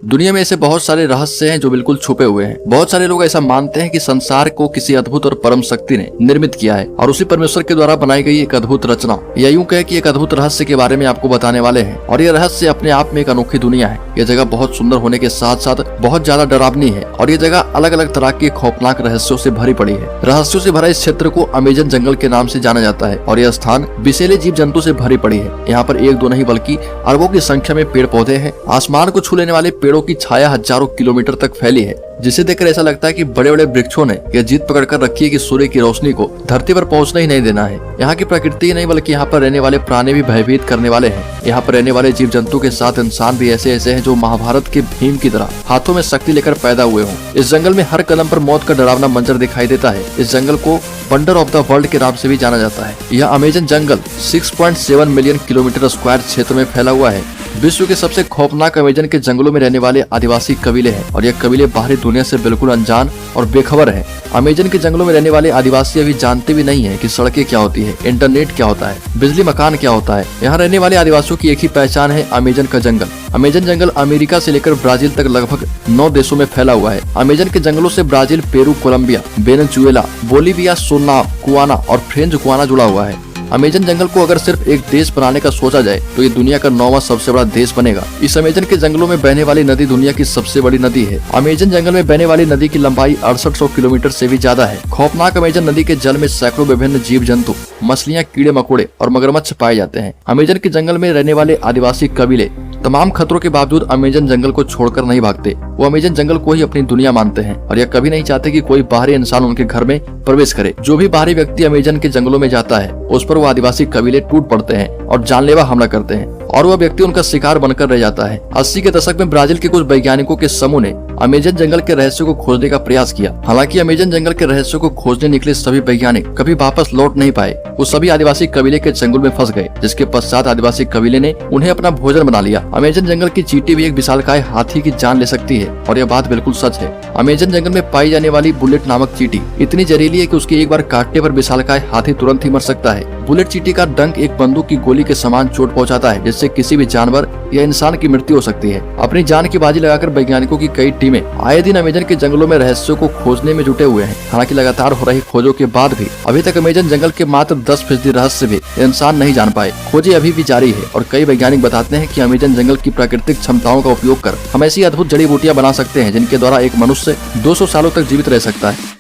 दुनिया में ऐसे बहुत सारे रहस्य हैं जो बिल्कुल छुपे हुए हैं। बहुत सारे लोग ऐसा मानते हैं कि संसार को किसी अद्भुत और परम शक्ति ने निर्मित किया है और उसी परमेश्वर के द्वारा बनाई गई एक अद्भुत रचना, या यूं कहे कि एक अद्भुत रहस्य के बारे में आपको बताने वाले हैं। और ये रहस्य अपने आप में एक अनोखी दुनिया है। ये जगह बहुत सुंदर होने के साथ साथ बहुत ज्यादा डरावनी है और ये जगह अलग अलग तरह के खौफनाक रहस्यों से भरी पड़ी है। रहस्यों से भरा इस क्षेत्र को अमेजन जंगल के नाम से जाना जाता है और यह स्थान विषैले जीव जंतु से भरी पड़ी है। यहाँ पर एक दो नहीं बल्कि अरबों की संख्या में पेड़ पौधे हैं। आसमान को छू लेने वाले पेड़ों की छाया हजारों किलोमीटर तक फैली है, जिसे देखकर ऐसा लगता है कि बड़े बड़े वृक्षों ने यह जीत पकड़ कर रखी है कि सूर्य की रोशनी को धरती पर पहुंचना ही नहीं देना है। यहाँ की प्रकृति ही नहीं बल्कि यहाँ पर रहने वाले प्राणी भी भयभीत करने वाले हैं। यहाँ पर रहने वाले जीव जंतु के साथ इंसान भी ऐसे ऐसे हैं जो महाभारत के भीम की तरह हाथों में शक्ति लेकर पैदा हुए हों। इस जंगल में हर कदम पर मौत का डरावना मंजर दिखाई देता है। इस जंगल को वंडर ऑफ द वर्ल्ड के नाम से भी जाना जाता है। यह अमेजन जंगल 6.7 मिलियन किलोमीटर स्क्वायर क्षेत्र में फैला हुआ है। विश्व के सबसे खौफनाक अमेजन के जंगलों में रहने वाले आदिवासी कबीले हैं और यह कबीले बाहरी दुनिया से बिल्कुल अनजान और बेखबर हैं। अमेजन के जंगलों में रहने वाले आदिवासी अभी जानते भी नहीं है कि सड़कें क्या होती है, इंटरनेट क्या होता है, बिजली मकान क्या होता है। यहाँ रहने वाले आदिवासियों की एक ही पहचान है, अमेजन का जंगल। अमेजन जंगल अमेरिका से लेकर ब्राजील तक लगभग 9 देशों में फैला हुआ है। अमेजन के जंगलों से Brazil, Peru, Colombia, Venezuela, Bolivia, Suriname, Guyana और फ्रेंच गुयाना जुड़ा हुआ है। अमेजन जंगल को अगर सिर्फ एक देश बनाने का सोचा जाए तो ये दुनिया का 9वां सबसे बड़ा देश बनेगा। इस अमेजन के जंगलों में बहने वाली नदी दुनिया की सबसे बड़ी नदी है। अमेजन जंगल में बहने वाली नदी की लंबाई 6800 किलोमीटर से भी ज्यादा है। खौफनाक अमेजन नदी के जल में सैकड़ों विभिन्न जीव जंतु, मछलियां, कीड़े मकोड़े और मगरमच्छ पाए जाते हैं। अमेजन के जंगल में रहने वाले आदिवासी कबीले तमाम खतरों के बावजूद अमेजन जंगल को छोड़कर नहीं भागते। वो अमेजन जंगल को ही अपनी दुनिया मानते हैं और यह कभी नहीं चाहते कि कोई बाहरी इंसान उनके घर में प्रवेश करे। जो भी बाहरी व्यक्ति अमेजन के जंगलों में जाता है उस पर वो आदिवासी कबीले टूट पड़ते हैं और जानलेवा हमला करते हैं और वह व्यक्ति उनका शिकार बनकर रह जाता है। 80 के दशक में ब्राजील के कुछ वैज्ञानिकों के समूह ने अमेजन जंगल के रहस्य को खोजने का प्रयास किया। हालांकि अमेजन जंगल के रहस्य को खोजने निकले सभी वैज्ञानिक कभी वापस लौट नहीं पाए। वो सभी आदिवासी कबीले के जंगल में फंस गए, जिसके पश्चात आदिवासी कबीले ने उन्हें अपना भोजन बना लिया। अमेजन जंगल की चींटी भी एक विशालकाय हाथी की जान ले सकती है और यह बात बिल्कुल सच है। अमेजन जंगल में पाई जाने वाली बुलेट नामक चींटी इतनी जहरीली है कि उसके एक बार काटने पर विशालकाय हाथी तुरंत ही मर सकता है। बुलेट चींटी का डंक एक बंदूक की गोली के समान चोट पहुंचाता है, जिससे किसी भी जानवर या इंसान की मृत्यु हो सकती है। अपनी जान की बाजी लगाकर वैज्ञानिकों की कई टीमें आए दिन अमेजन के जंगलों में रहस्यों को खोजने में जुटे हुए हैं। हालांकि लगातार हो रही खोजों के बाद भी अभी तक अमेजन जंगल के मात्र 10% रहस्य भी इंसान नहीं जान पाए। खोजें अभी भी जारी है और कई वैज्ञानिक बताते हैं कि अमेजन जंगल की प्राकृतिक क्षमताओं का उपयोग कर हम ऐसी अद्भुत जड़ी बूटियां बना सकते हैं जिनके द्वारा एक मनुष्य 200 सालों तक जीवित रह सकता है।